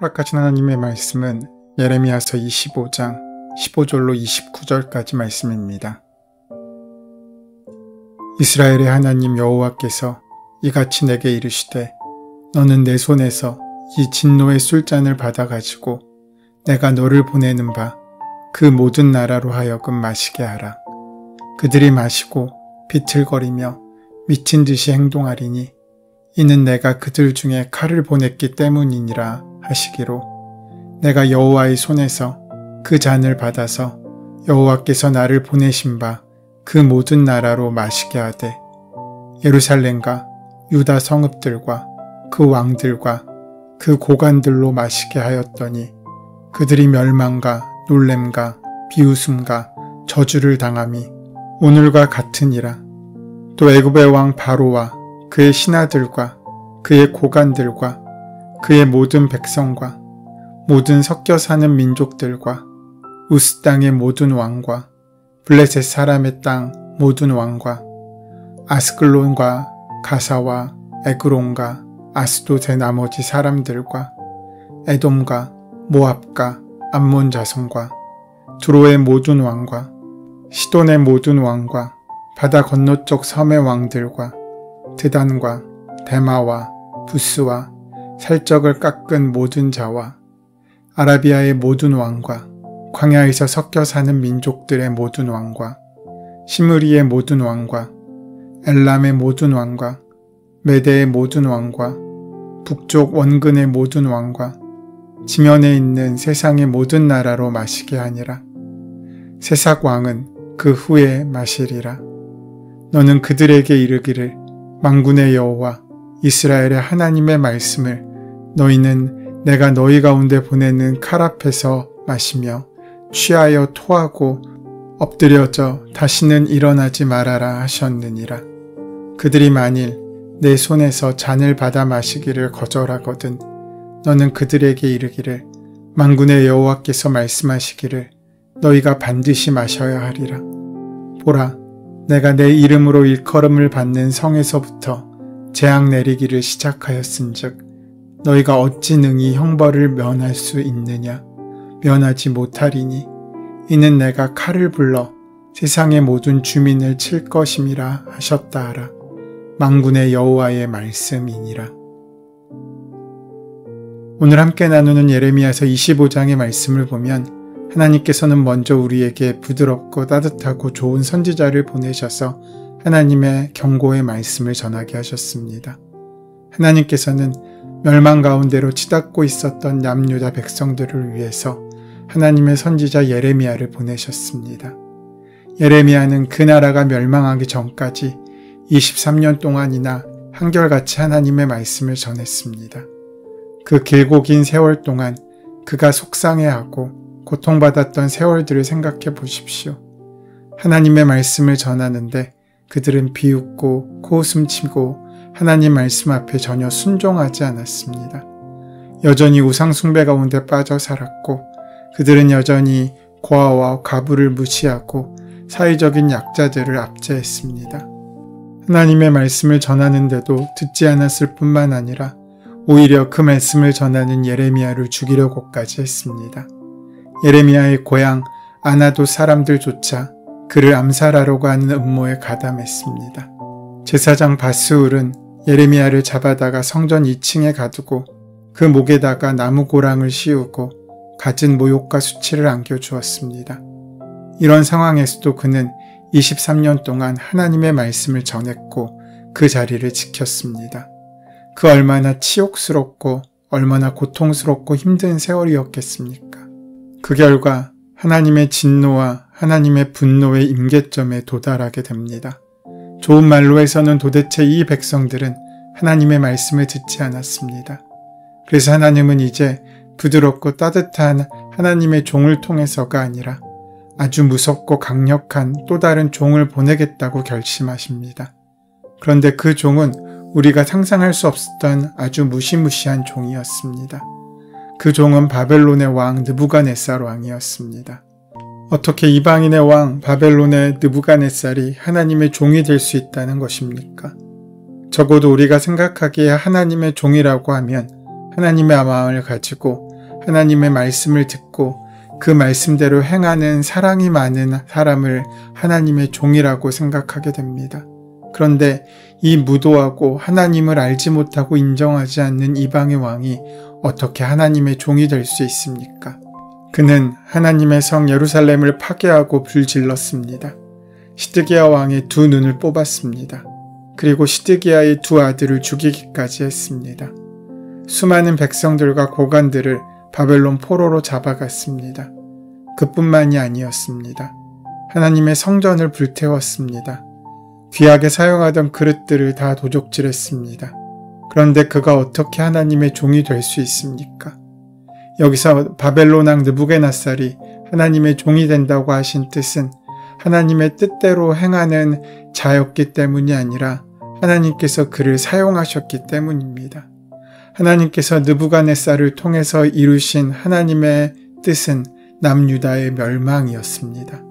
허락하신 하나님의 말씀은 예레미야서 25장 15절로 29절까지 말씀입니다. 이스라엘의 하나님 여호와께서 이같이 내게 이르시되 너는 내 손에서 이 진노의 술잔을 받아가지고 내가 너를 보내는 바 그 모든 나라로 하여금 마시게 하라. 그들이 마시고 비틀거리며 미친 듯이 행동하리니 이는 내가 그들 중에 칼을 보냈기 때문이니라 하시기로 내가 여호와의 손에서 그 잔을 받아서 여호와께서 나를 보내신 바 그 모든 나라로 마시게 하되 예루살렘과 유다 성읍들과 그 왕들과 그 고관들로 마시게 하였더니 그들이 멸망과 놀램과 비웃음과 저주를 당함이 오늘과 같으니라. 또 애굽의 왕 바로와 그의 신하들과 그의 고관들과 그의 모든 백성과 모든 섞여 사는 민족들과 우스 땅의 모든 왕과 블레셋 사람의 땅 모든 왕과 아스글론과 가사와 에그론과 아스돗의 나머지 사람들과 에돔과 모압과 암몬 자손과 두로의 모든 왕과 시돈의 모든 왕과 바다 건너쪽 섬의 왕들과 드단과 데마와 부스와 살적을 깎은 모든 자와 아라비아의 모든 왕과 광야에서 섞여 사는 민족들의 모든 왕과 시므리의 모든 왕과 엘람의 모든 왕과 메대의 모든 왕과 북쪽 원근의 모든 왕과 지면에 있는 세상의 모든 나라로 마시게 하니라. 세삭 왕은 그 후에 마시리라. 너는 그들에게 이르기를 만군의 여호와 이스라엘의 하나님의 말씀을 너희는 내가 너희 가운데 보내는 칼 앞에서 마시며 취하여 토하고 엎드려져 다시는 일어나지 말아라 하셨느니라. 그들이 만일 내 손에서 잔을 받아 마시기를 거절하거든 너는 그들에게 이르기를 만군의 여호와께서 말씀하시기를 너희가 반드시 마셔야 하리라. 보라, 내가 내 이름으로 일컬음을 받는 성에서부터 재앙 내리기를 시작하였은즉 너희가 어찌 능히 형벌을 면할 수 있느냐? 면하지 못하리니 이는 내가 칼을 불러 세상의 모든 주민을 칠 것임이라 하셨다 하라. 만군의 여호와의 말씀이니라. 오늘 함께 나누는 예레미야서 25장의 말씀을 보면 하나님께서는 먼저 우리에게 부드럽고 따뜻하고 좋은 선지자를 보내셔서 하나님의 경고의 말씀을 전하게 하셨습니다. 하나님께서는 멸망 가운데로 치닫고 있었던 남유다 백성들을 위해서 하나님의 선지자 예레미야를 보내셨습니다. 예레미야는 그 나라가 멸망하기 전까지 23년 동안이나 한결같이 하나님의 말씀을 전했습니다. 그 길고 긴 세월 동안 그가 속상해하고 고통받았던 세월들을 생각해 보십시오. 하나님의 말씀을 전하는데 그들은 비웃고 코웃음치고 하나님 말씀 앞에 전혀 순종하지 않았습니다. 여전히 우상 숭배 가운데 빠져 살았고 그들은 여전히 고아와 과부를 무시하고 사회적인 약자들을 압제했습니다. 하나님의 말씀을 전하는데도 듣지 않았을 뿐만 아니라 오히려 그 말씀을 전하는 예레미야를 죽이려고까지 했습니다. 예레미야의 고향 아나돗 사람들조차 그를 암살하려고 하는 음모에 가담했습니다. 제사장 바스울은 예레미야를 잡아다가 성전 2층에 가두고 그 목에다가 나무 고랑을 씌우고 갖은 모욕과 수치를 안겨주었습니다. 이런 상황에서도 그는 23년 동안 하나님의 말씀을 전했고 그 자리를 지켰습니다. 그 얼마나 치욕스럽고 얼마나 고통스럽고 힘든 세월이었겠습니까? 그 결과 하나님의 진노와 하나님의 분노의 임계점에 도달하게 됩니다. 좋은 말로 해서는 도대체 이 백성들은 하나님의 말씀을 듣지 않았습니다. 그래서 하나님은 이제 부드럽고 따뜻한 하나님의 종을 통해서가 아니라 아주 무섭고 강력한 또 다른 종을 보내겠다고 결심하십니다. 그런데 그 종은 우리가 상상할 수 없었던 아주 무시무시한 종이었습니다. 그 종은 바벨론의 왕 느부갓네살 왕이었습니다. 어떻게 이방인의 왕 바벨론의 느부갓네살이 하나님의 종이 될 수 있다는 것입니까? 적어도 우리가 생각하기에 하나님의 종이라고 하면 하나님의 마음을 가지고 하나님의 말씀을 듣고 그 말씀대로 행하는 사랑이 많은 사람을 하나님의 종이라고 생각하게 됩니다. 그런데 이 무도하고 하나님을 알지 못하고 인정하지 않는 이방의 왕이 어떻게 하나님의 종이 될 수 있습니까? 그는 하나님의 성 예루살렘을 파괴하고 불질렀습니다. 시드기야 왕의 두 눈을 뽑았습니다. 그리고 시드기야의 두 아들을 죽이기까지 했습니다. 수많은 백성들과 고관들을 바벨론 포로로 잡아갔습니다. 그뿐만이 아니었습니다. 하나님의 성전을 불태웠습니다. 귀하게 사용하던 그릇들을 다 도적질했습니다. 그런데 그가 어떻게 하나님의 종이 될 수 있습니까? 여기서 바벨론 왕 느부갓네살이 하나님의 종이 된다고 하신 뜻은 하나님의 뜻대로 행하는 자였기 때문이 아니라 하나님께서 그를 사용하셨기 때문입니다. 하나님께서 느부갓네살을 통해서 이루신 하나님의 뜻은 남유다의 멸망이었습니다.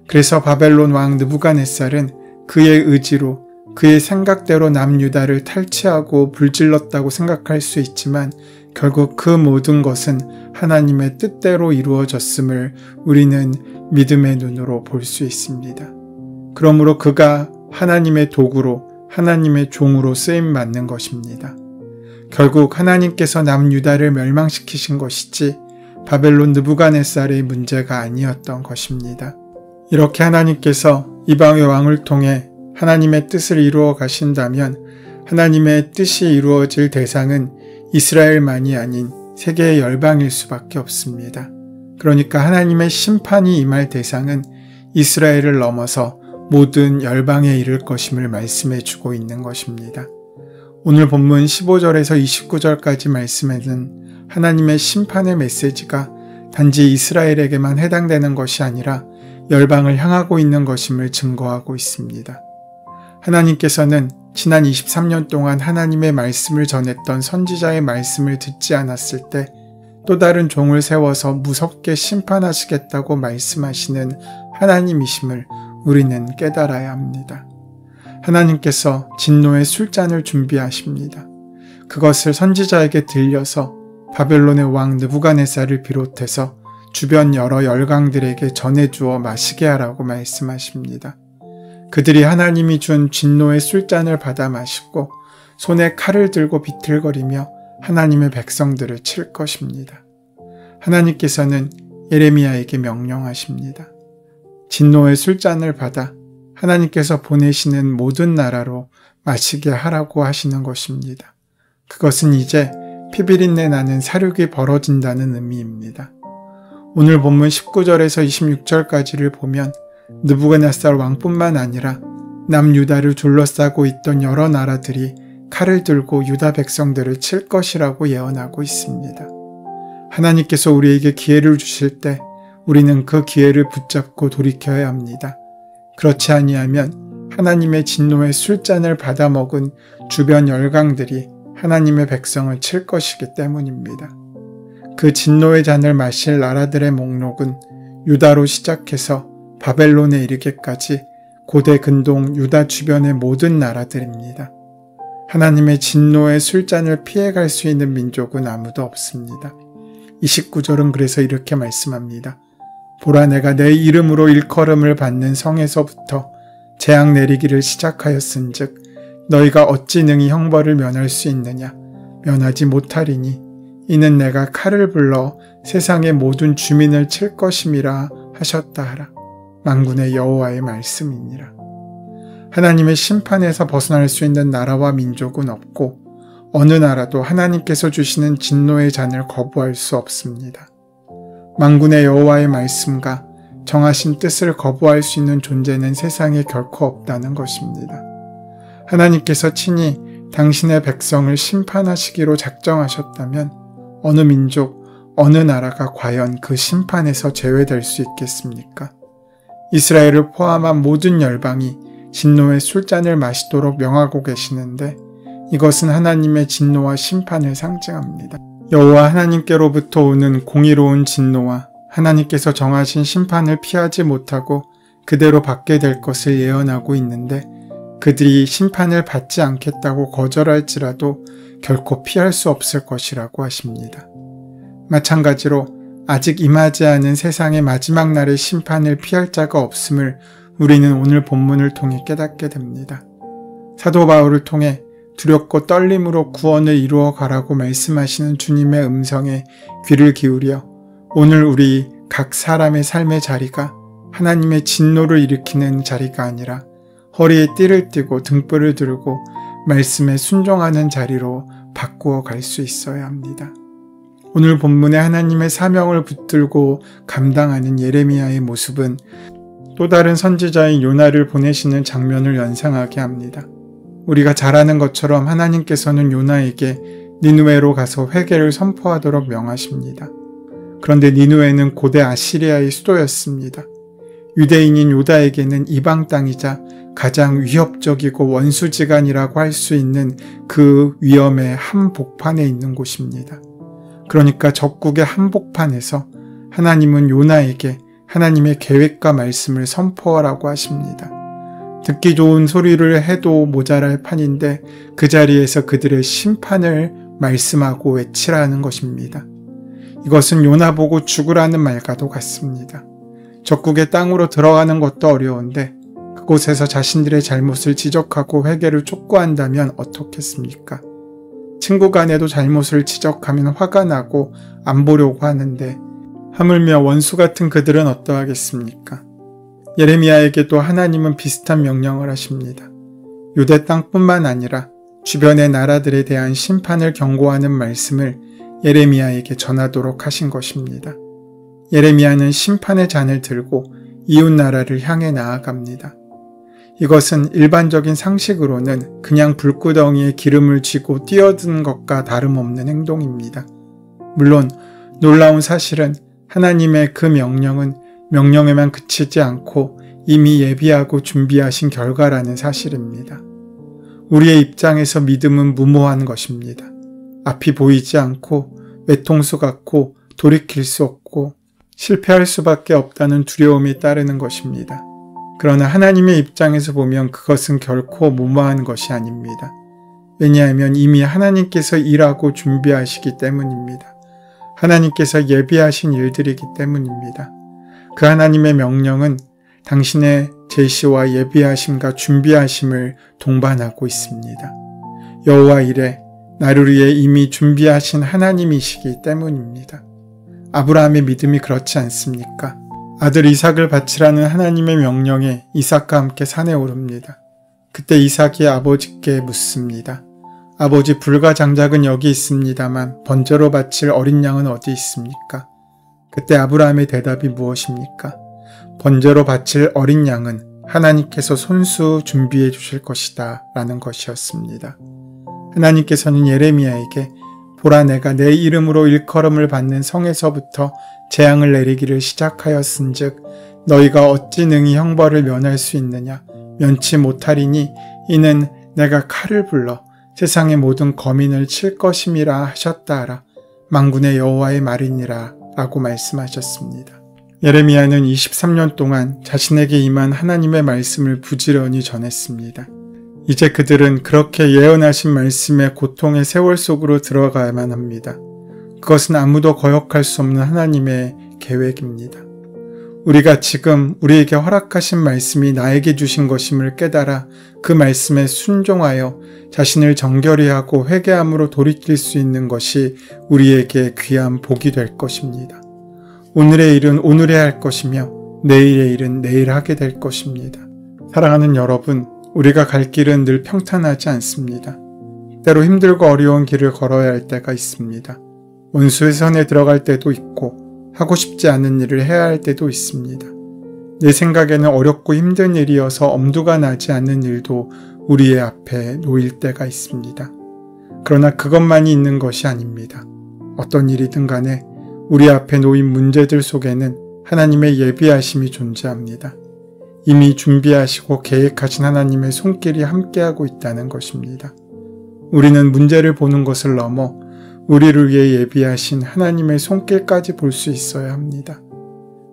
그래서 바벨론 왕 느부갓네살은 그의 의지로 그의 생각대로 남유다를 탈취하고 불질렀다고 생각할 수 있지만 결국 그 모든 것은 하나님의 뜻대로 이루어졌음을 우리는 믿음의 눈으로 볼 수 있습니다. 그러므로 그가 하나님의 도구로 하나님의 종으로 쓰임받는 것입니다. 결국 하나님께서 남유다를 멸망시키신 것이지 바벨론 느부갓네살의 문제가 아니었던 것입니다. 이렇게 하나님께서 이방의 왕을 통해 하나님의 뜻을 이루어 가신다면 하나님의 뜻이 이루어질 대상은 이스라엘만이 아닌 세계의 열방일 수밖에 없습니다. 그러니까 하나님의 심판이 임할 대상은 이스라엘을 넘어서 모든 열방에 이를 것임을 말씀해 주고 있는 것입니다. 오늘 본문 15절에서 29절까지 말씀에는 하나님의 심판의 메시지가 단지 이스라엘에게만 해당되는 것이 아니라 열방을 향하고 있는 것임을 증거하고 있습니다. 하나님께서는 지난 23년 동안 하나님의 말씀을 전했던 선지자의 말씀을 듣지 않았을 때 또 다른 종을 세워서 무섭게 심판하시겠다고 말씀하시는 하나님이심을 우리는 깨달아야 합니다. 하나님께서 진노의 술잔을 준비하십니다. 그것을 선지자에게 들려서 바벨론의 왕 느부갓네살을 비롯해서 주변 여러 열강들에게 전해주어 마시게 하라고 말씀하십니다. 그들이 하나님이 준 진노의 술잔을 받아 마시고 손에 칼을 들고 비틀거리며 하나님의 백성들을 칠 것입니다. 하나님께서는 예레미야에게 명령하십니다. 진노의 술잔을 받아 하나님께서 보내시는 모든 나라로 마시게 하라고 하시는 것입니다. 그것은 이제 피비린내 나는 사륙이 벌어진다는 의미입니다. 오늘 본문 19절에서 26절까지를 보면 느부갓네살 왕뿐만 아니라 남유다를 둘러싸고 있던 여러 나라들이 칼을 들고 유다 백성들을 칠 것이라고 예언하고 있습니다. 하나님께서 우리에게 기회를 주실 때 우리는 그 기회를 붙잡고 돌이켜야 합니다. 그렇지 아니하면 하나님의 진노의 술잔을 받아먹은 주변 열강들이 하나님의 백성을 칠 것이기 때문입니다. 그 진노의 잔을 마실 나라들의 목록은 유다로 시작해서 바벨론에 이르기까지 고대 근동 유다 주변의 모든 나라들입니다. 하나님의 진노의 술잔을 피해갈 수 있는 민족은 아무도 없습니다. 29절은 그래서 이렇게 말씀합니다. 보라, 내가 내 이름으로 일컬음을 받는 성에서부터 재앙 내리기를 시작하였은즉 너희가 어찌 능히 형벌을 면할 수 있느냐? 면하지 못하리니 이는 내가 칼을 불러 세상의 모든 주민을 칠 것임이라 하셨다 하라. 만군의 여호와의 말씀이니라. 하나님의 심판에서 벗어날 수 있는 나라와 민족은 없고 어느 나라도 하나님께서 주시는 진노의 잔을 거부할 수 없습니다. 만군의 여호와의 말씀과 정하신 뜻을 거부할 수 있는 존재는 세상에 결코 없다는 것입니다. 하나님께서 친히 당신의 백성을 심판하시기로 작정하셨다면 어느 민족, 어느 나라가 과연 그 심판에서 제외될 수 있겠습니까? 이스라엘을 포함한 모든 열방이 진노의 술잔을 마시도록 명하고 계시는데 이것은 하나님의 진노와 심판을 상징합니다. 여호와 하나님께로부터 오는 공의로운 진노와 하나님께서 정하신 심판을 피하지 못하고 그대로 받게 될 것을 예언하고 있는데 그들이 심판을 받지 않겠다고 거절할지라도 결코 피할 수 없을 것이라고 하십니다. 마찬가지로 아직 임하지 않은 세상의 마지막 날의 심판을 피할 자가 없음을 우리는 오늘 본문을 통해 깨닫게 됩니다. 사도 바울을 통해 두렵고 떨림으로 구원을 이루어 가라고 말씀하시는 주님의 음성에 귀를 기울여 오늘 우리 각 사람의 삶의 자리가 하나님의 진노를 일으키는 자리가 아니라 허리에 띠를 띠고 등불을 들고 말씀에 순종하는 자리로 바꾸어 갈 수 있어야 합니다. 오늘 본문에 하나님의 사명을 붙들고 감당하는 예레미야의 모습은 또 다른 선지자인 요나를 보내시는 장면을 연상하게 합니다. 우리가 잘 아는 것처럼 하나님께서는 요나에게 니느웨로 가서 회개를 선포하도록 명하십니다. 그런데 니느웨는 고대 아시리아의 수도였습니다. 유대인인 요다에게는 이방 땅이자 가장 위협적이고 원수지간이라고 할 수 있는 그 위험의 한복판에 있는 곳입니다. 그러니까 적국의 한복판에서 하나님은 요나에게 하나님의 계획과 말씀을 선포하라고 하십니다. 듣기 좋은 소리를 해도 모자랄 판인데 그 자리에서 그들의 심판을 말씀하고 외치라는 것입니다. 이것은 요나 보고 죽으라는 말과도 같습니다. 적국의 땅으로 들어가는 것도 어려운데 그곳에서 자신들의 잘못을 지적하고 회개를 촉구한다면 어떻겠습니까? 친구 간에도 잘못을 지적하면 화가 나고 안 보려고 하는데 하물며 원수 같은 그들은 어떠하겠습니까? 예레미야에게도 하나님은 비슷한 명령을 하십니다. 유대 땅뿐만 아니라 주변의 나라들에 대한 심판을 경고하는 말씀을 예레미야에게 전하도록 하신 것입니다. 예레미야는 심판의 잔을 들고 이웃 나라를 향해 나아갑니다. 이것은 일반적인 상식으로는 그냥 불구덩이에 기름을 쥐고 뛰어든 것과 다름없는 행동입니다. 물론 놀라운 사실은 하나님의 그 명령은 명령에만 그치지 않고 이미 예비하고 준비하신 결과라는 사실입니다. 우리의 입장에서 믿음은 무모한 것입니다. 앞이 보이지 않고 외통수 같고 돌이킬 수 없고 실패할 수밖에 없다는 두려움이 따르는 것입니다. 그러나 하나님의 입장에서 보면 그것은 결코 무모한 것이 아닙니다. 왜냐하면 이미 하나님께서 일하고 준비하시기 때문입니다. 하나님께서 예비하신 일들이기 때문입니다. 그 하나님의 명령은 당신의 제시와 예비하심과 준비하심을 동반하고 있습니다. 여호와 이레, 나를 위해 이미 준비하신 하나님이시기 때문입니다. 아브라함의 믿음이 그렇지 않습니까? 아들 이삭을 바치라는 하나님의 명령에 이삭과 함께 산에 오릅니다. 그때 이삭이 아버지께 묻습니다. 아버지, 불과 장작은 여기 있습니다만 번제로 바칠 어린 양은 어디 있습니까? 그때 아브라함의 대답이 무엇입니까? 번제로 바칠 어린 양은 하나님께서 손수 준비해 주실 것이다 라는 것이었습니다. 하나님께서는 예레미야에게 보라, 내가 내 이름으로 일컬음을 받는 성에서부터 재앙을 내리기를 시작하였은즉 너희가 어찌 능히 형벌을 면할 수 있느냐? 면치 못하리니 이는 내가 칼을 불러 세상의 모든 거민을 칠 것임이라 하셨다 하라. 만군의 여호와의 말이니라 라고 말씀하셨습니다. 예레미야는 23년 동안 자신에게 임한 하나님의 말씀을 부지런히 전했습니다. 이제 그들은 그렇게 예언하신 말씀의 고통의 세월 속으로 들어가야만 합니다. 그것은 아무도 거역할 수 없는 하나님의 계획입니다. 우리가 지금 우리에게 허락하신 말씀이 나에게 주신 것임을 깨달아 그 말씀에 순종하여 자신을 정결히 하고 회개함으로 돌이킬 수 있는 것이 우리에게 귀한 복이 될 것입니다. 오늘의 일은 오늘에 할 것이며 내일의 일은 내일 하게 될 것입니다. 사랑하는 여러분, 우리가 갈 길은 늘 평탄하지 않습니다. 때로 힘들고 어려운 길을 걸어야 할 때가 있습니다. 원수의 선에 들어갈 때도 있고 하고 싶지 않은 일을 해야 할 때도 있습니다. 내 생각에는 어렵고 힘든 일이어서 엄두가 나지 않는 일도 우리의 앞에 놓일 때가 있습니다. 그러나 그것만이 있는 것이 아닙니다. 어떤 일이든 간에 우리 앞에 놓인 문제들 속에는 하나님의 예비하심이 존재합니다. 이미 준비하시고 계획하신 하나님의 손길이 함께하고 있다는 것입니다. 우리는 문제를 보는 것을 넘어 우리를 위해 예비하신 하나님의 손길까지 볼 수 있어야 합니다.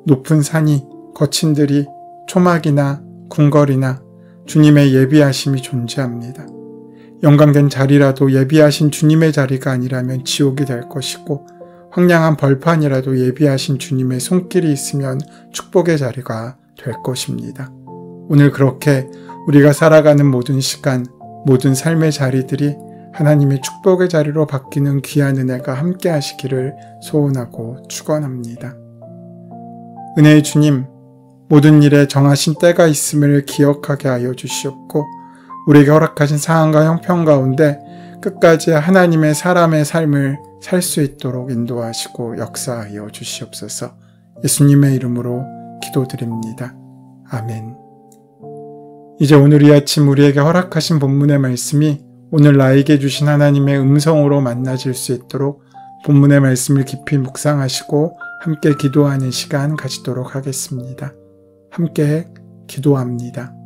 높은 산이, 거친 들이, 초막이나 궁궐이나 주님의 예비하심이 존재합니다. 영광된 자리라도 예비하신 주님의 자리가 아니라면 지옥이 될 것이고 황량한 벌판이라도 예비하신 주님의 손길이 있으면 축복의 자리가 될 것입니다. 오늘 그렇게 우리가 살아가는 모든 시간, 모든 삶의 자리들이 하나님의 축복의 자리로 바뀌는 귀한 은혜가 함께 하시기를 소원하고 축원합니다. 은혜의 주님, 모든 일에 정하신 때가 있음을 기억하게 하여 주시옵고 우리에게 허락하신 상황과 형편 가운데 끝까지 하나님의 사람의 삶을 살 수 있도록 인도하시고 역사하여 주시옵소서. 예수님의 이름으로 기도드립니다. 아멘. 이제 오늘 이 아침 우리에게 허락하신 본문의 말씀이 오늘 나에게 주신 하나님의 음성으로 만나질 수 있도록 본문의 말씀을 깊이 묵상하시고 함께 기도하는 시간 가지도록 하겠습니다. 함께 기도합니다.